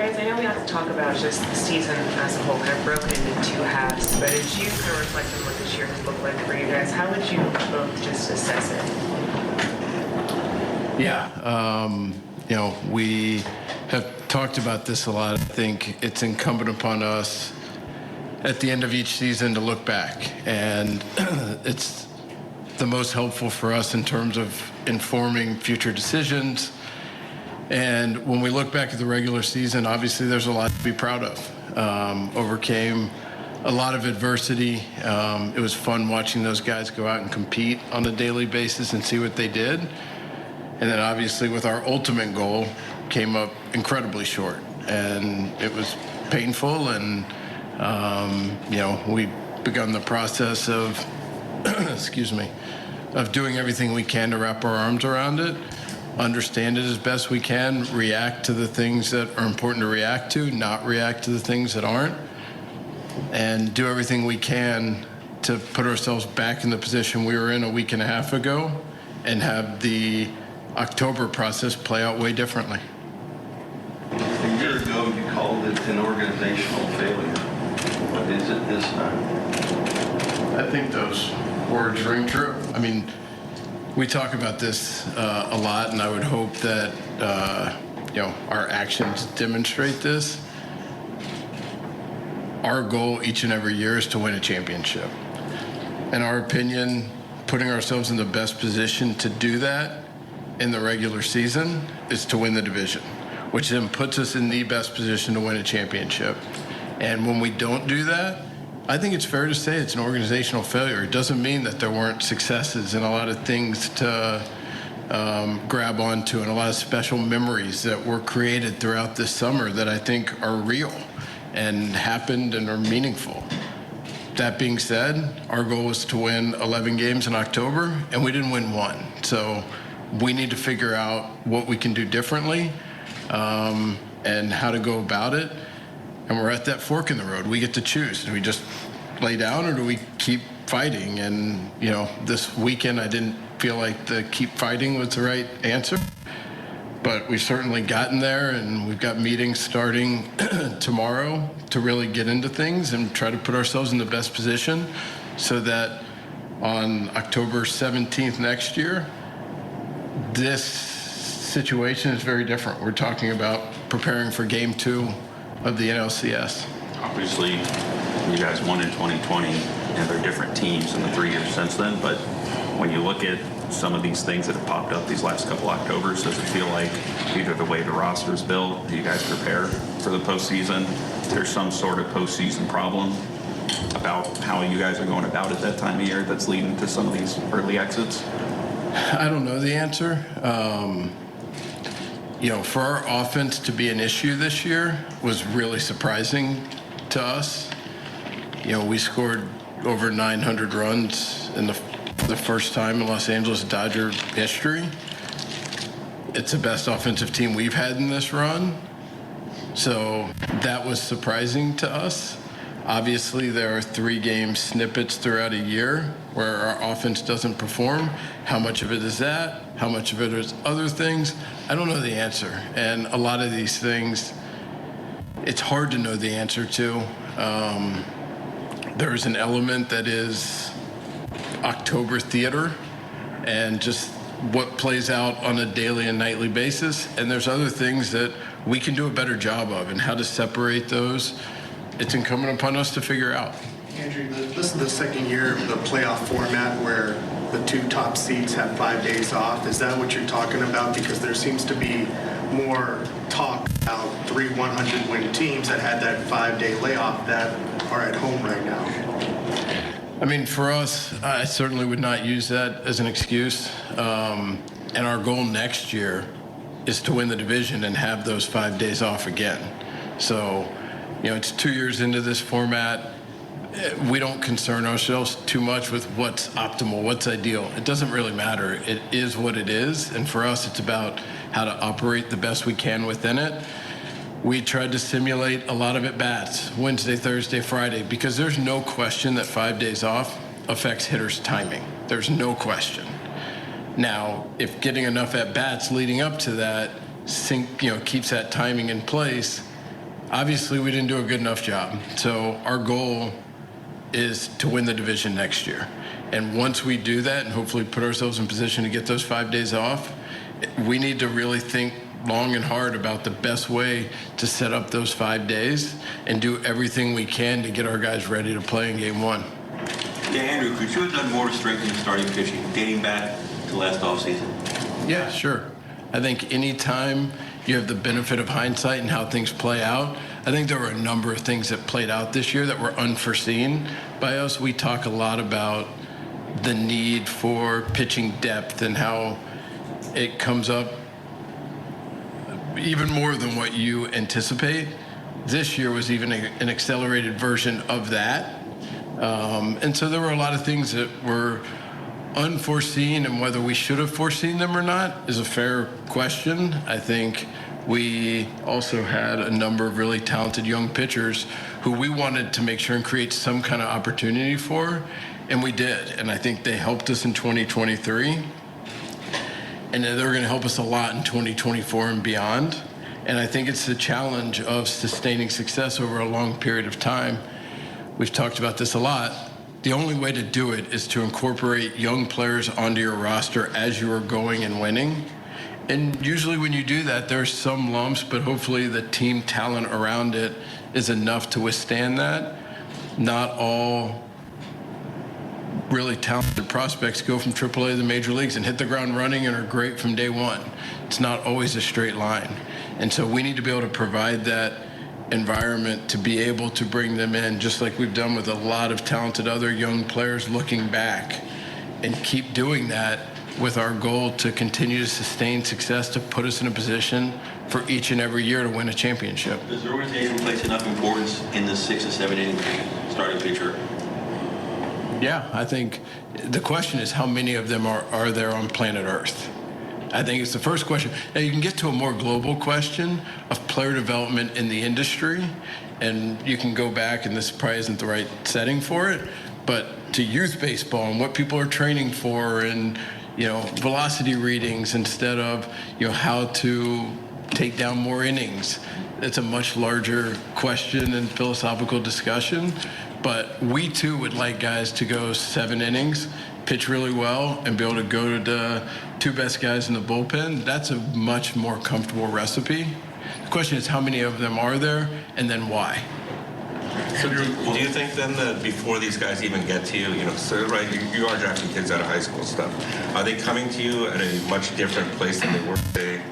Guys, I know we have to talk about just the season as a whole, kind of broken into two halves, but as you kind of reflect on what this year has looked like for you guys, how would you both just assess it? Yeah, we have talked about this a lot. I think it's incumbent upon us at the end of each season to look back, and it's the most helpful for us in terms of informing future decisions. And when we look back at the regular season, obviously there's a lot to be proud of. Overcame a lot of adversity. It was fun watching those guys go out and compete on a daily basis and see what they did. And then obviously with our ultimate goal, came up incredibly short. And it was painful, and we've begun the process of, of doing everything we can to wrap our arms around it, understand it as best we can, react to the things that are important to react to, not react to the things that aren't, and do everything we can to put ourselves back in the position we were in a week and a half ago and have the October process play out way differently. A year ago, you called it an organizational failure. What is it this time? I think those words ring true. I mean, we talk about this a lot, and I would hope that our actions demonstrate this. Our goal each and every year is to win a championship. In our opinion, putting ourselves in the best position to do that in the regular season is to win the division, which then puts us in the best position to win a championship. And when we don't do that, I think it's fair to say it's an organizational failure. It doesn't mean that there weren't successes and a lot of things to grab onto and a lot of special memories that were created throughout this summer that I think are real and happened and are meaningful. That being said, our goal was to win 11 games in October, and we didn't win one. So we need to figure out what we can do differently and how to go about it. And we're at that fork in the road. We get to choose. Do we just lay down, or do we keep fighting? And, this weekend I didn't feel like the keep fighting was the right answer. But we've certainly gotten there, and we've got meetings starting tomorrow to really get into things and try to put ourselves in the best position so that on October 17th next year, this situation is very different. We're talking about preparing for Game 2 of the NLCS. Obviously, you guys won in 2020, and they're different teams in the 3 years since then. But when you look at some of these things that have popped up these last couple Octobers, does it feel like either the way the roster is built, do you guys prepare for the postseason? There's some sort of postseason problem about how you guys are going about it that time of year that's leading to some of these early exits? I don't know the answer. For our offense to be an issue this year was really surprising to us. We scored over 900 runs in the first time in Los Angeles Dodger history. It's the best offensive team we've had in this run. So that was surprising to us. Obviously, there are 3-game snippets throughout a year where our offense doesn't perform. How much of it is that? How much of it is other things? I don't know the answer. And a lot of these things, it's hard to know the answer to. There's an element that is October theater and just what plays out on a daily and nightly basis. And there's other things that we can do a better job of, and how to separate those. It's incumbent upon us to figure out. Andrew, this is the second year of the playoff format where the 2 top seeds have 5 days off. Is that what you're talking about? Because there seems to be more talk about 3 100-win teams that had that 5-day layoff that are at home right now. I mean, for us, I certainly would not use that as an excuse. And our goal next year is to win the division and have those 5 days off again. So, it's 2 years into this format. We don't concern ourselves too much with what's optimal, what's ideal. It doesn't really matter. It is what it is. And for us, it's about how to operate the best we can within it. We tried to simulate a lot of at-bats, Wednesday, Thursday, Friday, because there's no question that 5 days off affects hitters' timing. There's no question. Now, if getting enough at-bats leading up to that keeps that timing in place, obviously we didn't do a good enough job. So our goal is to win the division next year. And once we do that and hopefully put ourselves in position to get those 5 days off, we need to really think long and hard about the best way to set up those 5 days and do everything we can to get our guys ready to play in game one. Yeah, Andrew, could you have done more to strengthen the starting pitching dating back to last offseason? Yeah, sure. I think anytime you have the benefit of hindsight and how things play out, I think there were a number of things that played out this year that were unforeseen by us. We talk a lot about the need for pitching depth and how it comes up even more than what you anticipate. This year was even an accelerated version of that. And so there were a lot of things that were unforeseen, and whether we should have foreseen them or not is a fair question. I think we also had a number of really talented young pitchers who we wanted to make sure and create some kind of opportunity for, and we did. And I think they helped us in 2023. And they're going to help us a lot in 2024 and beyond. And I think it's the challenge of sustaining success over a long period of time. We've talked about this a lot. The only way to do it is to incorporate young players onto your roster as you are going and winning. And usually when you do that, there's some lumps, but hopefully the team talent around it is enough to withstand that. Not all really talented prospects go from AAA to the major leagues and hit the ground running and are great from day one. It's not always a straight line. And so we need to be able to provide that environment to be able to bring them in, just like we've done with a lot of talented other young players looking back, and keep doing that with our goal to continue to sustain success to put us in a position for each and every year to win a championship. Does the organization place enough importance in the 6 to 7 inning starting pitcher? Yeah, I think the question is how many of them are there on planet Earth? I think it's the first question. Now you can get to a more global question of player development in the industry, and you can go back, and this probably isn't the right setting for it, but to youth baseball and what people are training for, and velocity readings instead of how to take down more innings. It's a much larger question and philosophical discussion. But we too would like guys to go 7 innings, pitch really well, and be able to go to the 2 best guys in the bullpen. That's a much more comfortable recipe. The question is how many of them are there, and then why? So do you think then that before these guys even get to you, so right, you are drafting kids out of high school stuff. Are they coming to you at a much different place than they were, say,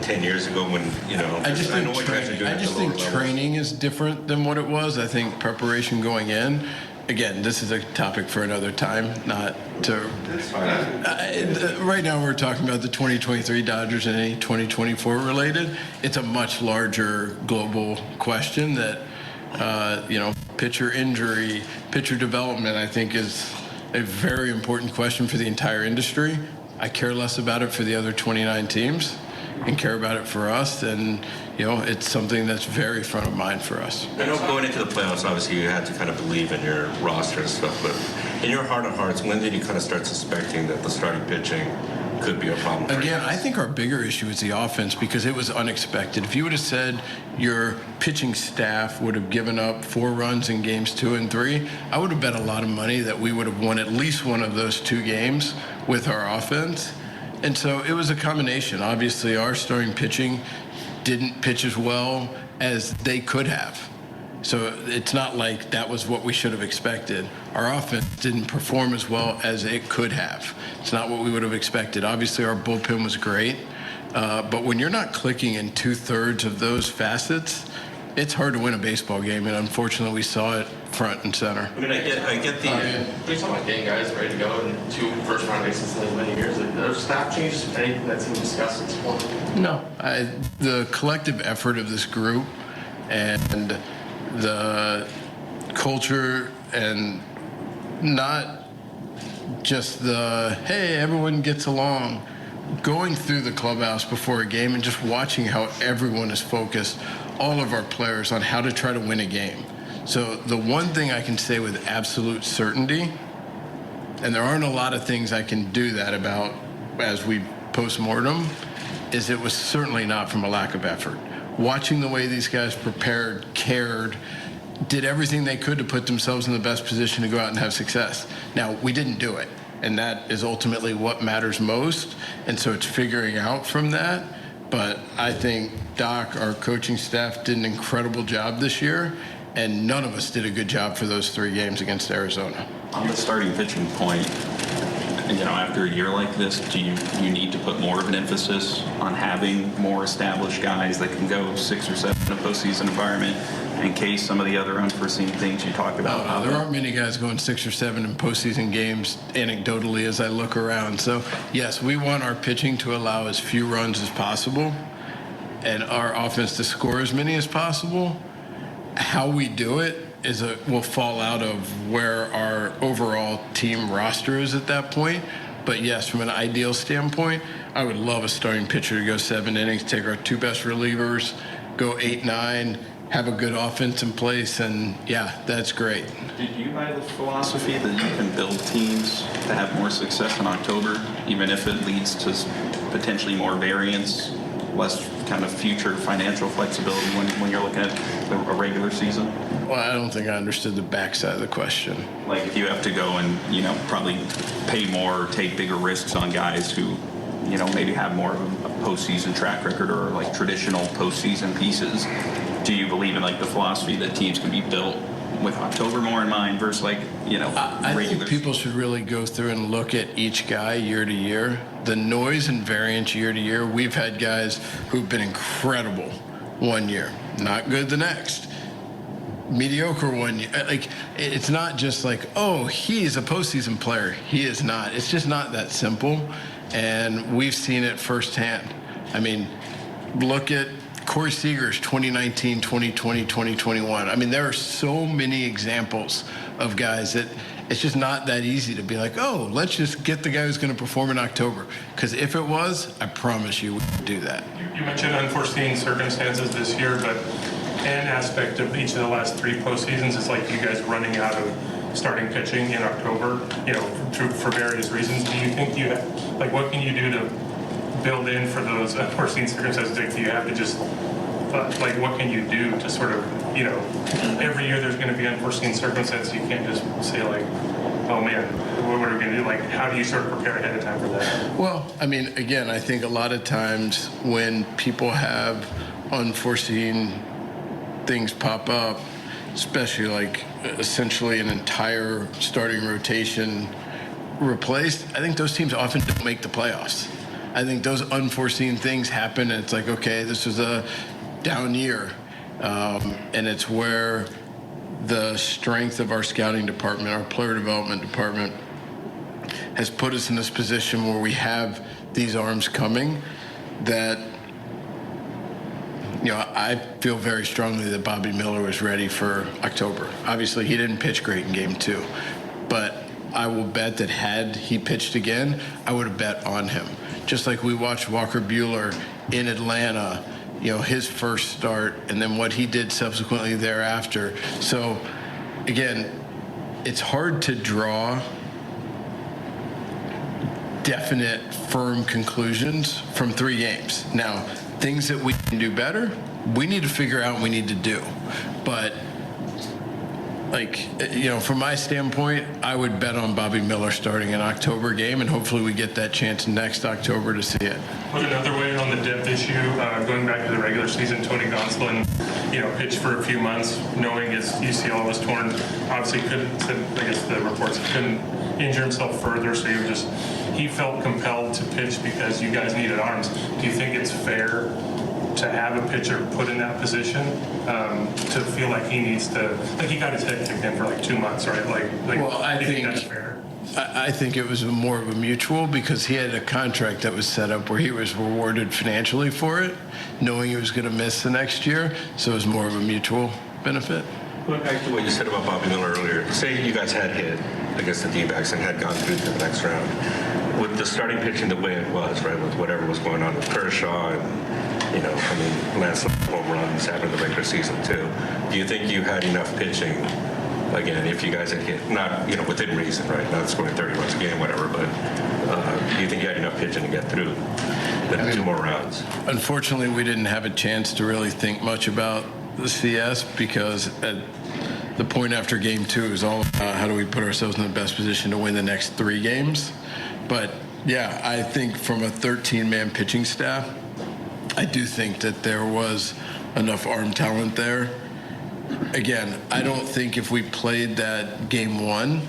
10 years ago when, I just know what you guys are doing at the lower levels. Training is different than what it was. I think preparation going in, again, this is a topic for another time, not to... That's fine. Right now we're talking about the 2023 Dodgers and any 2024 related. It's a much larger global question that, pitcher injury, pitcher development, I think is a very important question for the entire industry. I care less about it for the other 29 teams and care about it for us, and it's something that's very front of mind for us. I know going into the playoffs, obviously you had to kind of believe in your roster and stuff, but in your heart of hearts, when did you kind of start suspecting that the starting pitching could be a problem for Again, you? I think our bigger issue is the offense because it was unexpected. If you would have said your pitching staff would have given up 4 runs in games 2 and 3, I would have bet a lot of money that we would have won at least one of those 2 games with our offense. And so it was a combination. Obviously, our starting pitching didn't pitch as well as they could have. So it's not like that was what we should have expected. Our offense didn't perform as well as it could have. It's not what we would have expected. Obviously, our bullpen was great. But when you're not clicking in 2/3 of those facets, it's hard to win a baseball game. And unfortunately, we saw it front and center. I mean, I get the... When you talk about getting guys ready to go and 2 first-round exits in as many years, are there staff changes, anything that's been discussed at this point? No. The collective effort of this group and the culture, and not just the, hey, everyone gets along, going through the clubhouse before a game and just watching how everyone is focused, all of our players, on how to try to win a game. So the one thing I can say with absolute certainty, and there aren't a lot of things I can do that about as we post-mortem, is it was certainly not from a lack of effort. watching the way these guys prepared, cared, did everything they could to put themselves in the best position to go out and have success. Now, we didn't do it, and that is ultimately what matters most, and so it's figuring out from that. But I think Doc, our coaching staff, did an incredible job this year, and none of us did a good job for those 3 games against Arizona. On the starting pitching point, after a year like this, do you need to put more of an emphasis on having more established guys that can go 6 or 7 in a postseason environment in case some of the other unforeseen things you talked about? There aren't many guys going 6 or 7 in postseason games, anecdotally, as I look around. So, yes, we want our pitching to allow as few runs as possible and our offense to score as many as possible. How we do it will fall out of where our overall team roster is at that point. But yes, from an ideal standpoint, I would love a starting pitcher to go 7 innings, take our 2 best relievers, go 8, 9, have a good offense in place, and yeah, that's great. Did you buy the philosophy that you can build teams to have more success in October, even if it leads to potentially more variance, less kind of future financial flexibility when you're looking at a regular season? Well, I don't think I understood the backside of the question. Like if you have to go and, probably pay more or take bigger risks on guys who, maybe have more of a postseason track record or like traditional postseason pieces, do you believe in like the philosophy that teams can be built with October more in mind versus like, I think people should really go through and look at each guy year to year. The noise and variance year to year, we've had guys who've been incredible one year, not good the next, mediocre one year. Like, it's not just like, oh, he's a postseason player. He is not. It's just not that simple, and we've seen it firsthand. I mean, look at Corey Seager's 2019, 2020, 2021. I mean, there are so many examples of guys that it's just not that easy to be like, oh, let's just get the guy who's going to perform in October. Because if it was, I promise you we would do that. You mentioned unforeseen circumstances this year, but an aspect of each of the last 3 postseasons is like you guys running out of starting pitching in October, for various reasons. Do you think what can you do to build in for those unforeseen circumstances? Like, do you have to just, what can you do to sort of, every year there's going to be unforeseen circumstances. You can't just say like, oh man, what are we going to do? Like, how do you sort of prepare ahead of time for that? Well, I mean, again, I think a lot of times when people have unforeseen things pop up, especially like essentially an entire starting rotation replaced, I think those teams often don't make the playoffs. I think those unforeseen things happen, and it's like, okay, this was a down year. And it's where the strength of our scouting department, our player development department, has put us in this position where we have these arms coming that, I feel very strongly that Bobby Miller was ready for October. Obviously, he didn't pitch great in Game 2, but I will bet that had he pitched again, I would have bet on him. Just like we watched Walker Buehler in Atlanta, his first start, and then what he did subsequently thereafter. So, again, it's hard to draw definite, firm conclusions from 3 games. Now, things that we can do better, we need to figure out and we need to do. But, from my standpoint, I would bet on Bobby Miller starting an October game, and hopefully we get that chance next October to see it. Put another way on the depth issue, going back to the regular season, Tony Gonsolin, pitched for a few months, knowing his UCL was torn. Obviously the reports couldn't injure himself further, so he felt compelled to pitch because you guys needed arms. Do you think it's fair to have a pitcher put in that position to feel like he needs to, he got his head kicked in for 2 months, right? Well, I think that's fair. I think it was more of a mutual because he had a contract that was set up where he was rewarded financially for it, knowing he was going to miss the next year. So it was more of a mutual benefit. Going back to what you said about Bobby Miller earlier, say you guys had hit against the D-backs and had gone through to the next round. With the starting pitching the way it was, right, with whatever was going on with Kershaw and, landslide home runs happened in the regular season too. Do you think you had enough pitching, again, if you guys had hit, not, within reason, right, not scoring 30 runs a game, whatever, but do you think you had enough pitching to get through? than 2 more rounds. Unfortunately, we didn't have a chance to really think much about the CS because at the point after game 2 is all about how do we put ourselves in the best position to win the next 3 games. But yeah, I think from a 13-man pitching staff, I do think that there was enough arm talent there. Again, I don't think if we played that game 1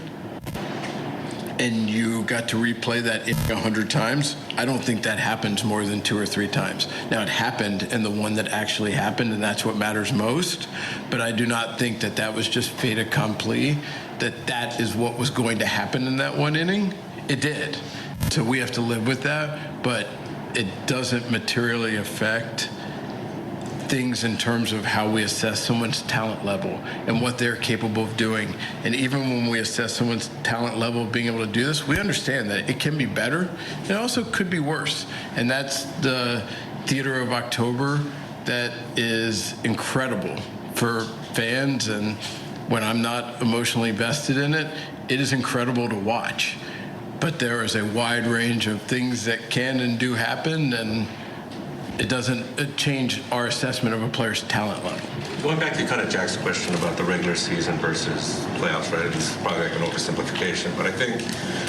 and you got to replay that 100 times, I don't think that happens more than 2 or 3 times. Now, it happened in the one that actually happened, and that's what matters most. But I do not think that that was just fait accompli, that that is what was going to happen in that 1 inning. It did. So we have to live with that, but it doesn't materially affect things in terms of how we assess someone's talent level and what they're capable of doing. And even when we assess someone's talent level of being able to do this, we understand that it can be better. It also could be worse. And that's the theater of October that is incredible for fans. And when I'm not emotionally vested in it, it is incredible to watch. But there is a wide range of things that can and do happen, and it doesn't change our assessment of a player's talent level. Going back to kind of Jack's question about the regular season versus playoffs, right? It's probably like an oversimplification, but I think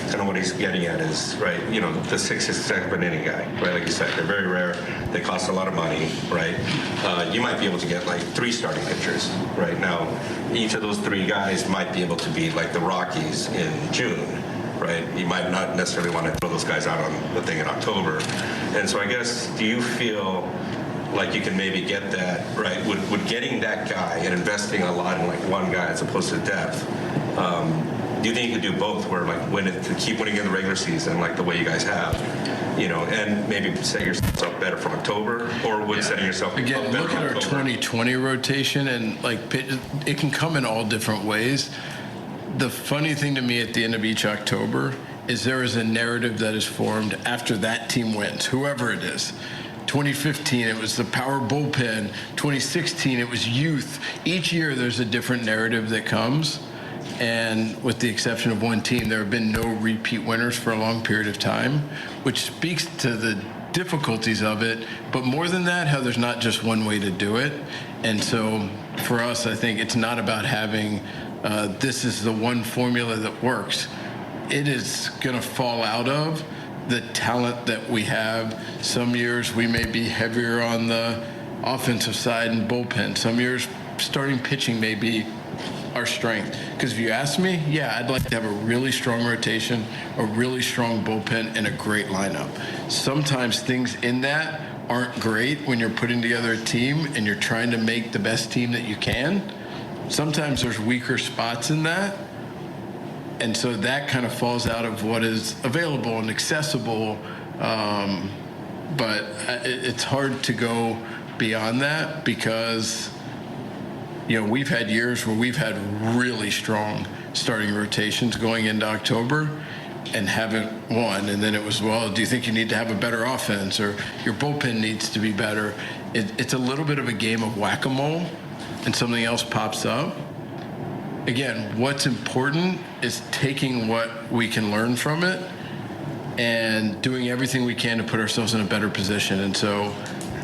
kind of what he's getting at is, right, you know, the 6th, 7th inning guy, right? Like you said, they're very rare. They cost a lot of money, right? You might be able to get like 3 starting pitchers right now. Each of those 3 guys might be able to be like the Rockies in June. Right, you might not necessarily want to throw those guys out on the thing in October, and so I guess, do you feel like you can maybe get that right? Would getting that guy and investing a lot in like one guy as opposed to depth? Do you think you could do both, where like win it to keep winning in the regular season, like the way you guys have, you know, and maybe set yourself up better for October, or would setting yourself again up better look at our 2020 rotation, and like it can come in all different ways. The funny thing to me at the end of each October is there is a narrative that is formed after that team wins, whoever it is. 2015, it was the power bullpen. 2016, it was youth. Each year, there's a different narrative that comes. And with the exception of one team, there have been no repeat winners for a long period of time, which speaks to the difficulties of it. But more than that, how there's not just one way to do it. And so for us, I think it's not about having this is the one formula that works. It is going to fall out of the talent that we have. Some years we may be heavier on the offensive side and bullpen. Some years starting pitching may be our strength. Because if you ask me, yeah, I'd like to have a really strong rotation, a really strong bullpen, and a great lineup. Sometimes things in that aren't great when you're putting together a team and you're trying to make the best team that you can. Sometimes there's weaker spots in that, and so that kind of falls out of what is available and accessible, but it's hard to go beyond that because, you know, we've had years where we've had really strong starting rotations going into October and haven't won, and then it was, well, do you think you need to have a better offense, or your bullpen needs to be better? It's a little bit of a game of whack-a-mole, and something else pops up. Again, what's important is taking what we can learn from it and doing everything we can to put ourselves in a better position. And so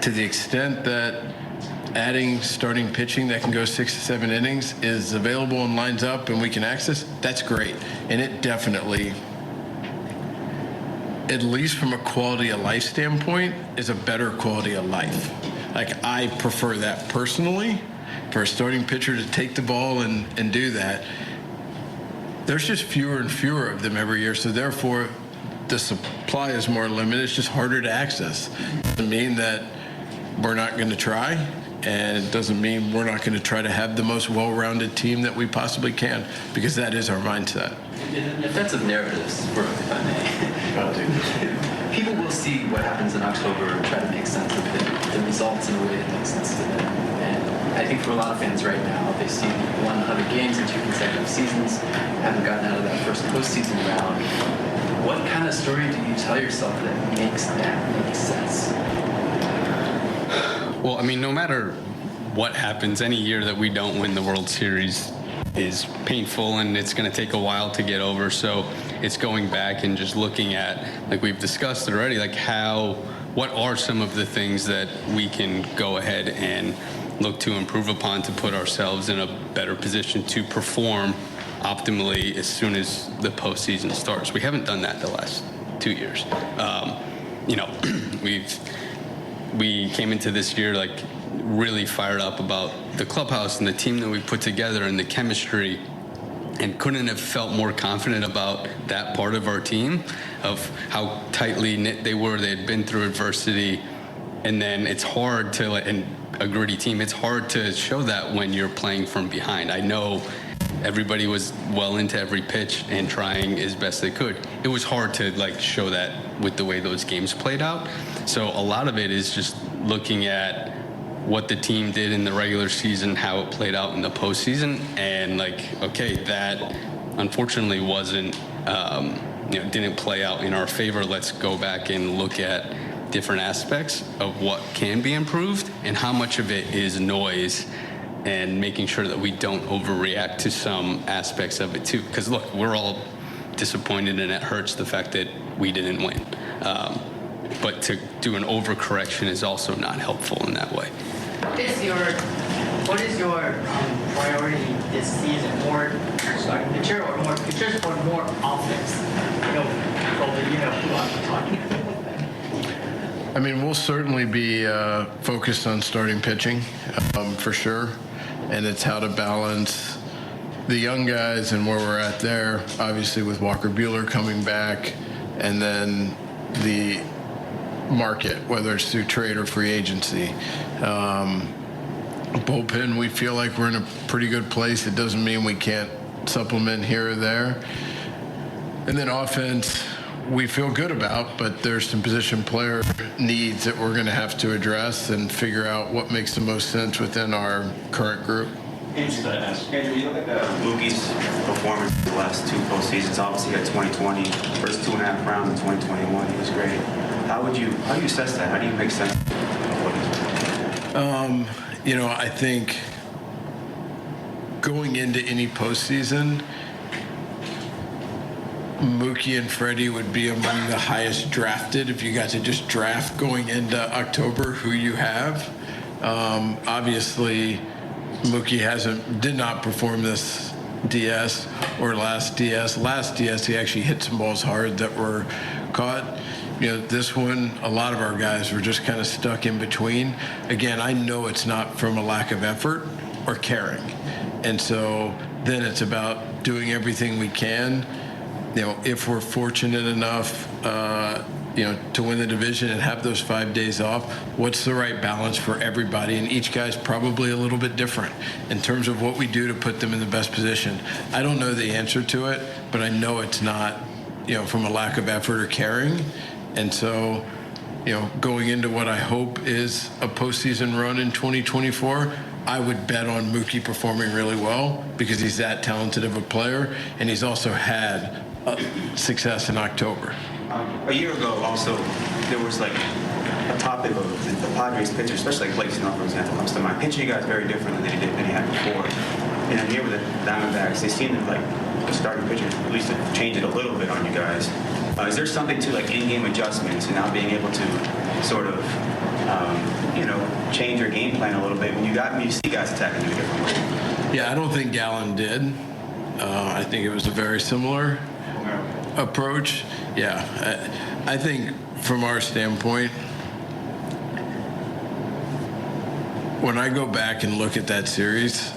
to the extent that adding starting pitching that can go 6 to 7 innings is available and lines up and we can access, that's great. And it definitely, at least from a quality of life standpoint, is a better quality of life. Like, I prefer that personally. For a starting pitcher to take the ball and do that, there's just fewer and fewer of them every year, so therefore the supply is more limited. It's just harder to access. It doesn't mean that we're not going to try, and it doesn't mean we're not going to try to have the most well-rounded team that we possibly can, because that is our mindset. In offensive narratives, if I may, people will see what happens in October and try to make sense of the results in a way that makes sense to them. And I think for a lot of fans right now, they've seen 100 games in 2 consecutive seasons, haven't gotten out of that first postseason round. What kind of story do you tell yourself that makes that make sense? Well, I mean, no matter what happens, any year that we don't win the World Series is painful, and it's going to take a while to get over. So it's going back and just looking at, like we've discussed already, like how what are some of the things that we can go ahead and look to improve upon to put ourselves in a better position to perform optimally as soon as the postseason starts. We haven't done that the last 2 years. We came into this year like really fired up about the clubhouse and the team that we put together and the chemistry, and couldn't have felt more confident about that part of our team, of how tightly knit they were. They had been through adversity, and then it's hard to, and a gritty team, it's hard to show that when you're playing from behind. I know everybody was well into every pitch and trying as best they could. It was hard to show that with the way those games played out. So a lot of it is just looking at what the team did in the regular season, how it played out in the postseason, and okay, that unfortunately wasn't, didn't play out in our favor. Let's go back and look at different aspects of what can be improved and how much of it is noise, and making sure that we don't overreact to some aspects of it too. Because look, we're all disappointed, and it hurts the fact that we didn't win. But to do an overcorrection is also not helpful in that way. What is your priority this season? More starting pitcher or more pitchers or more offense? Who I'm talking about. I mean, we'll certainly be focused on starting pitching for sure, and it's how to balance the young guys and where we're at there, obviously with Walker Buehler coming back, and then the market, whether it's through trade or free agency. Bullpen, we feel like we're in a pretty good place. It doesn't mean we can't supplement here or there. And then offense, we feel good about, but there's some position player needs that we're going to have to address and figure out what makes the most sense within our current group. Andrew, you look at Mookie's performance in the last two postseasons. Obviously, he had 2020, first 2.5 rounds in 2021. He was great. How do you assess that? How do you make sense of what he's doing? I think going into any postseason, Mookie and Freddie would be among the highest drafted if you got to just draft going into October who you have. Obviously, Mookie did not perform this DS or last DS. Last DS, he actually hit some balls hard that were caught. This one, a lot of our guys were just kind of stuck in between. Again, I know it's not from a lack of effort or caring. And so then it's about doing everything we can. If we're fortunate enough, to win the division and have those 5 days off, what's the right balance for everybody? And each guy's probably a little bit different in terms of what we do to put them in the best position. I don't know the answer to it, but I know it's not, from a lack of effort or caring. And so, going into what I hope is a postseason run in 2024, I would bet on Mookie performing really well because he's that talented of a player, and he's also had success in October. A year ago, also, there was a topic of the Padres pitcher, especially Blake Snell, for example, comes to mind. Pitching you guys very differently than he had before. And here with the Diamondbacks, they seem to the starting pitchers at least to change it a little bit on you guys. Is there something to in-game adjustments and now being able to sort of, change your game plan a little bit when you see guys attacking in a different way? Yeah, I don't think Gallen did. I think it was a very similar approach. Yeah, I think from our standpoint, when I go back and look at that series,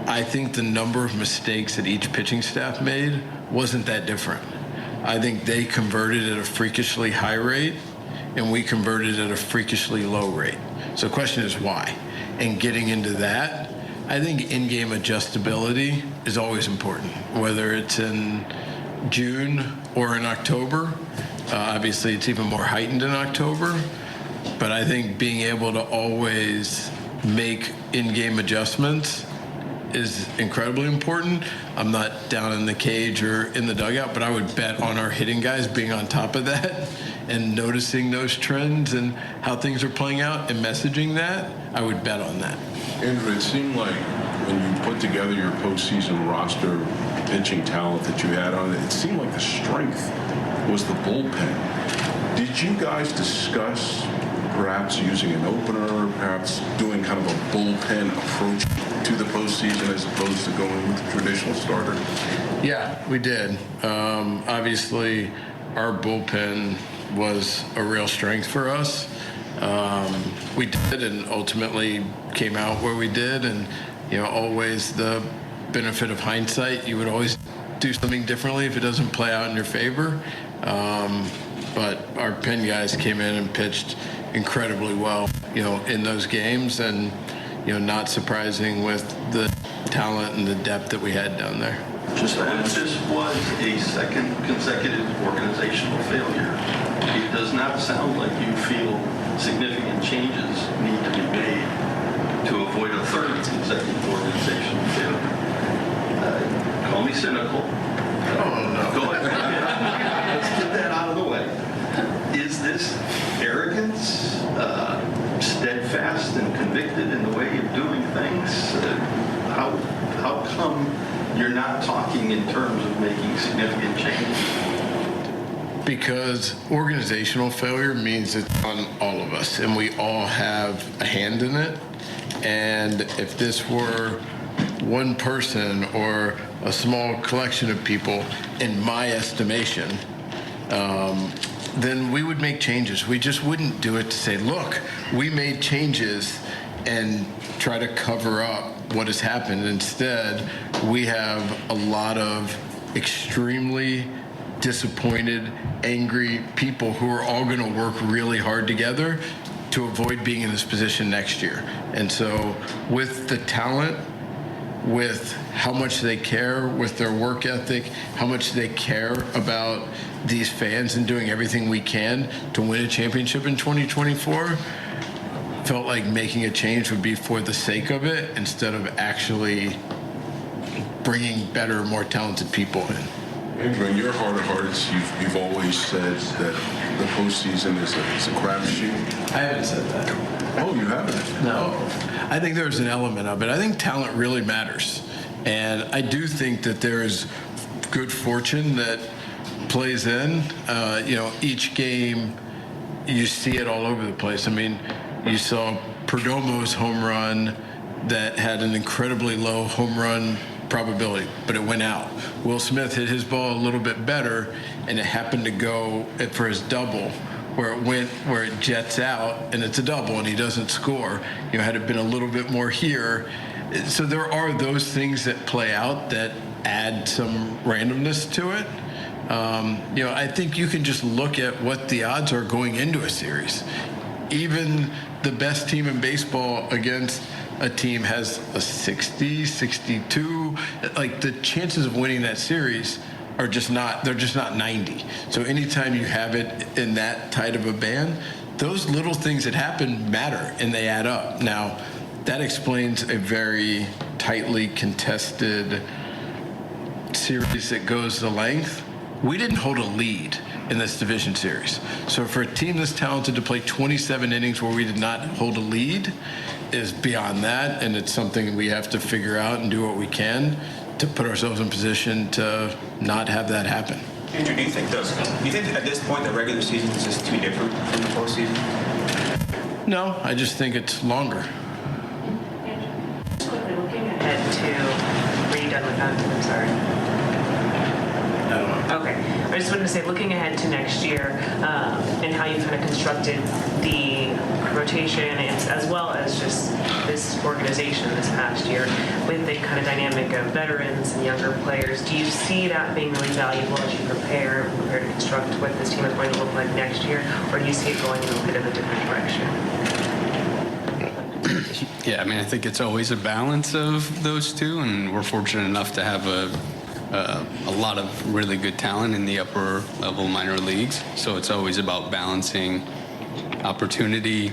I think the number of mistakes that each pitching staff made wasn't that different. I think they converted at a freakishly high rate, and we converted at a freakishly low rate. So the question is why? And getting into that, I think in-game adjustability is always important, whether it's in June or in October. Obviously, it's even more heightened in October. But I think being able to always make in-game adjustments is incredibly important. I'm not down in the cage or in the dugout, but I would bet on our hitting guys being on top of that and noticing those trends and how things are playing out and messaging that. I would bet on that. Andrew, it seemed like when you put together your postseason roster, pitching talent that you had on it, it seemed like the strength was the bullpen. Did you guys discuss perhaps using an opener, perhaps doing kind of a bullpen approach to the postseason as opposed to going with the traditional starter? Yeah, we did. Obviously, our bullpen was a real strength for us. We did, and ultimately came out where we did. And always the benefit of hindsight. You would always do something differently if it doesn't play out in your favor. But our pen guys came in and pitched incredibly well, in those games, and not surprising with the talent and the depth that we had down there. Just as this was a second consecutive organizational failure, it does not sound like you feel significant changes need to be made to avoid a third consecutive organizational failure. Call me cynical. Go ahead. Let's get that out of the way. Is this arrogance, steadfast and convicted in the way you're doing things? How come you're not talking in terms of making significant changes? Because organizational failure means it's on all of us, and we all have a hand in it. And if this were one person or a small collection of people, in my estimation, then we would make changes. We just wouldn't do it to say, look, we made changes and try to cover up what has happened. Instead, we have a lot of extremely disappointed, angry people who are all going to work really hard together to avoid being in this position next year. And so with the talent, with how much they care, with their work ethic, how much they care about these fans and doing everything we can to win a championship in 2024, felt like making a change would be for the sake of it instead of actually bringing better, more talented people in. Andrew, in your heart of hearts, you've always said that the postseason is a crapshoot. I haven't said that. Oh, you haven't? No. I think there's an element of it. I think talent really matters. And I do think that there is good fortune that plays in. Each game, you see it all over the place. I mean, you saw Perdomo's home run that had an incredibly low home run probability, but it went out. Will Smith hit his ball a little bit better, and it happened to go for his double, where it jets out, and it's a double, and he doesn't score. Had it been a little bit more here. So there are those things that play out that add some randomness to it. I think you can just look at what the odds are going into a series. Even the best team in baseball against a team has a 60, 62. Like, the chances of winning that series are just not 90. So anytime you have it in that tight of a band, those little things that happen matter, and they add up. Now, that explains a very tightly contested series that goes the length. We didn't hold a lead in this division series. So for a team this talented to play 27 innings where we did not hold a lead is beyond that, and it's something we have to figure out and do what we can to put ourselves in position to not have that happen. Andrew, do you think at this point the regular season is just too different from the postseason? No, I just think it's longer. Just quickly looking ahead to, were you done with that? I'm sorry. Okay. I just wanted to say, looking ahead to next year and how you kind of constructed the rotation and as well as just this organization this past year with the kind of dynamic of veterans and younger players, do you see that being really valuable as you prepare to construct what this team is going to look like next year, or do you see it going in a bit of a different direction? Yeah, I think it's always a balance of those two, and we're fortunate enough to have a lot of really good talent in the upper level minor leagues. So it's always about balancing opportunity,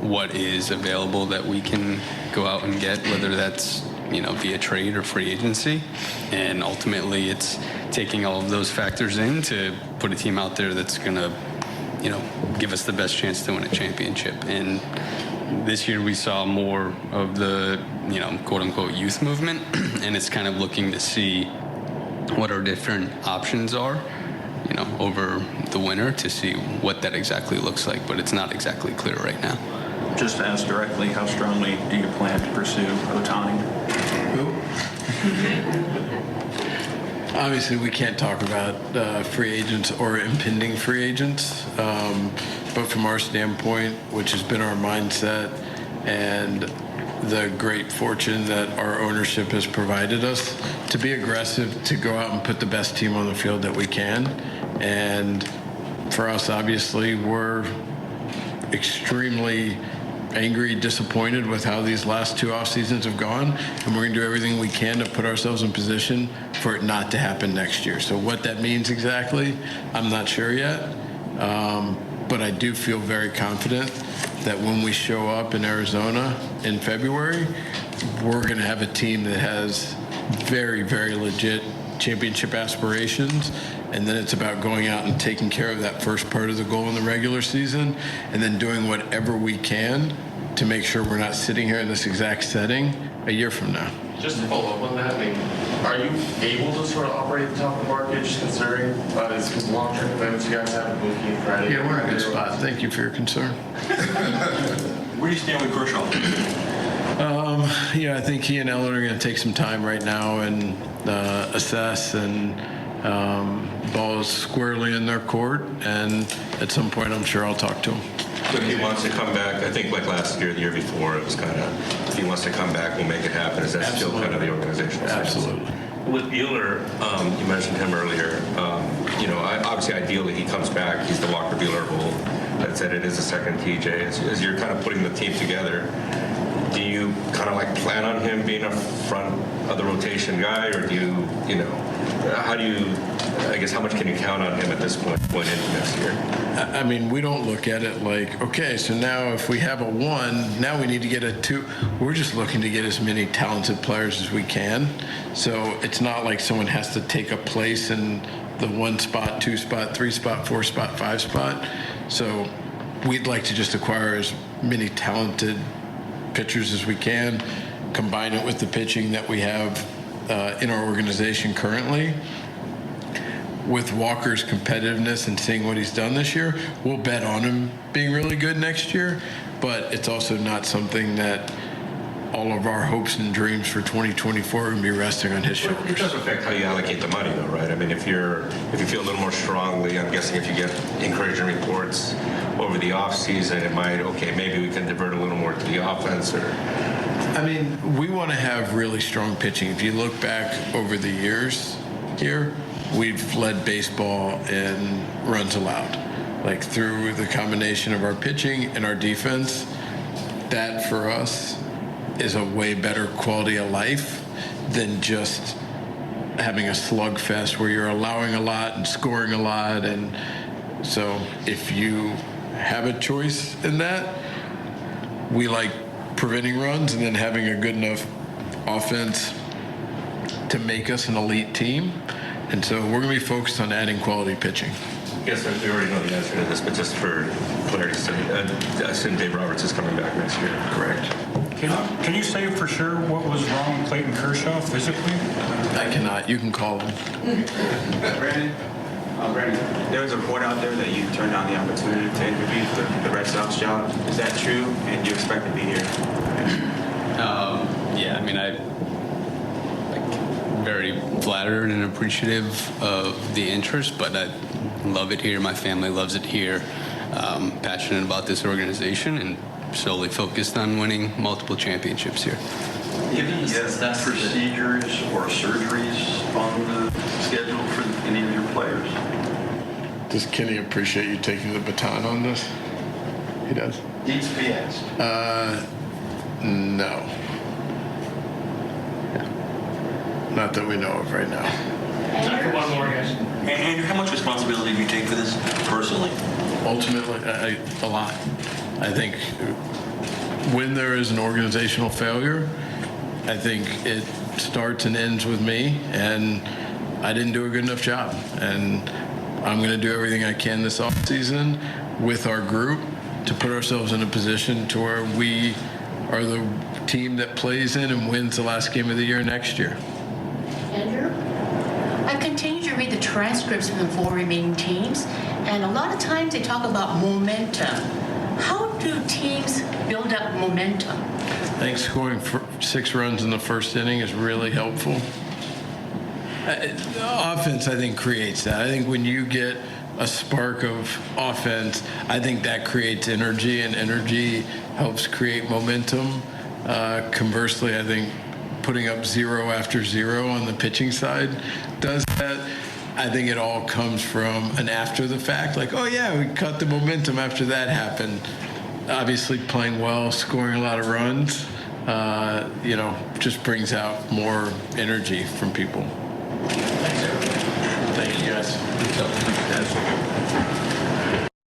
what is available that we can go out and get, whether that's, via trade or free agency. And ultimately it's taking all of those factors in to put a team out there that's going to, give us the best chance to win a championship. And this year we saw more of the, quote unquote youth movement, and it's kind of looking to see what our different options are. over the winter to see what that exactly looks like, but it's not exactly clear right now. Just to ask directly, how strongly do you plan to pursue Otani? Obviously, we can't talk about free agents or impending free agents, but from our standpoint, which has been our mindset and the great fortune that our ownership has provided us, to be aggressive, to go out and put the best team on the field that we can. And for us, obviously, we're extremely angry, disappointed with how these last 2 off seasons have gone, and we're going to do everything we can to put ourselves in position for it not to happen next year. So what that means exactly, I'm not sure yet, but I do feel very confident that when we show up in Arizona in February, we're going to have a team that has very, very legit championship aspirations, and then it's about going out and taking care of that first part of the goal in the regular season, and then doing whatever we can to make sure we're not sitting here in this exact setting a year from now. Just to follow up on that, I mean, are you able to sort of operate at the top of the market, just considering these long-term commitments you guys have with Mookie and Friday? Yeah, we're in a good spot. Thank you for your concern. Where do you stand with Kershaw? I think he and Ellen are going to take some time right now and assess, and ball is squarely in their court, and at some point I'm sure I'll talk to him. So if he wants to come back, I think like last year, the year before, it was kind of, if he wants to come back, we'll make it happen. Is that still kind of the organizational sense? Absolutely. With Buehler, you mentioned him earlier. Obviously, ideally, he comes back. He's the Walker Buehler role. That said, it is a second TJ. As you're kind of putting the team together, do you kind of like plan on him being a front of the rotation guy, or do how much can you count on him at this point going into next year? I mean, we don't look at it like, okay, so now if we have a 1, now we need to get a 2. We're just looking to get as many talented players as we can. So it's not like someone has to take a place in the 1 spot, 2 spot, 3 spot, 4 spot, 5 spot. So we'd like to just acquire as many talented pitchers as we can, combine it with the pitching that we have in our organization currently. With Walker's competitiveness and seeing what he's done this year, we'll bet on him being really good next year, but it's also not something that all of our hopes and dreams for 2024 are going to be resting on his shoulders. It does affect how you allocate the money, though, right? I mean, if you feel a little more strongly, I'm guessing if you get encouraging reports over the offseason, it might, maybe we can divert a little more to the offense, or... I mean, we want to have really strong pitching. If you look back over the years here, we've led baseball in runs allowed. Like, through the combination of our pitching and our defense, that for us is a way better quality of life than just having a slugfest where you're allowing a lot and scoring a lot. And so if you have a choice in that, we like preventing runs and then having a good enough offense to make us an elite team. And so we're going to be focused on adding quality pitching. I guess we already know the answer to this, but just for clarity's sake, I assume Dave Roberts is coming back next year. Correct. Can you say for sure what was wrong with Clayton Kershaw physically? I cannot. You can call him. Brandon, there was a report out there that you turned down the opportunity to interview for the Red Sox job. Is that true? And do you expect to be here? Yeah, I mean, very flattered and appreciative of the interest, but I love it here. My family loves it here. Passionate about this organization and solely focused on winning multiple championships here. Given you have procedures or surgeries on the schedule for any of your players? Does Kenny appreciate you taking the baton on this? He does. Needs to be asked. No. Not that we know of right now. Time for one more, guys. Andrew, how much responsibility do you take for this personally? Ultimately, a lot. I think when there is an organizational failure, I think it starts and ends with me, and I didn't do a good enough job. And I'm going to do everything I can this offseason with our group to put ourselves in a position to where we are the team that plays in and wins the last game of the year next year. Andrew, I've continued your read the transcripts from the 4 remaining teams, and a lot of times they talk about momentum. How do teams build up momentum? I think scoring 6 runs in the first inning is really helpful. Offense, I think, creates that. I think when you get a spark of offense, I think that creates energy, and energy helps create momentum. Conversely, I think putting up 0 after 0 on the pitching side does that. I think it all comes from an after the fact, like, oh yeah, we cut the momentum after that happened. Obviously playing well, scoring a lot of runs, just brings out more energy from people. Thank you, guys.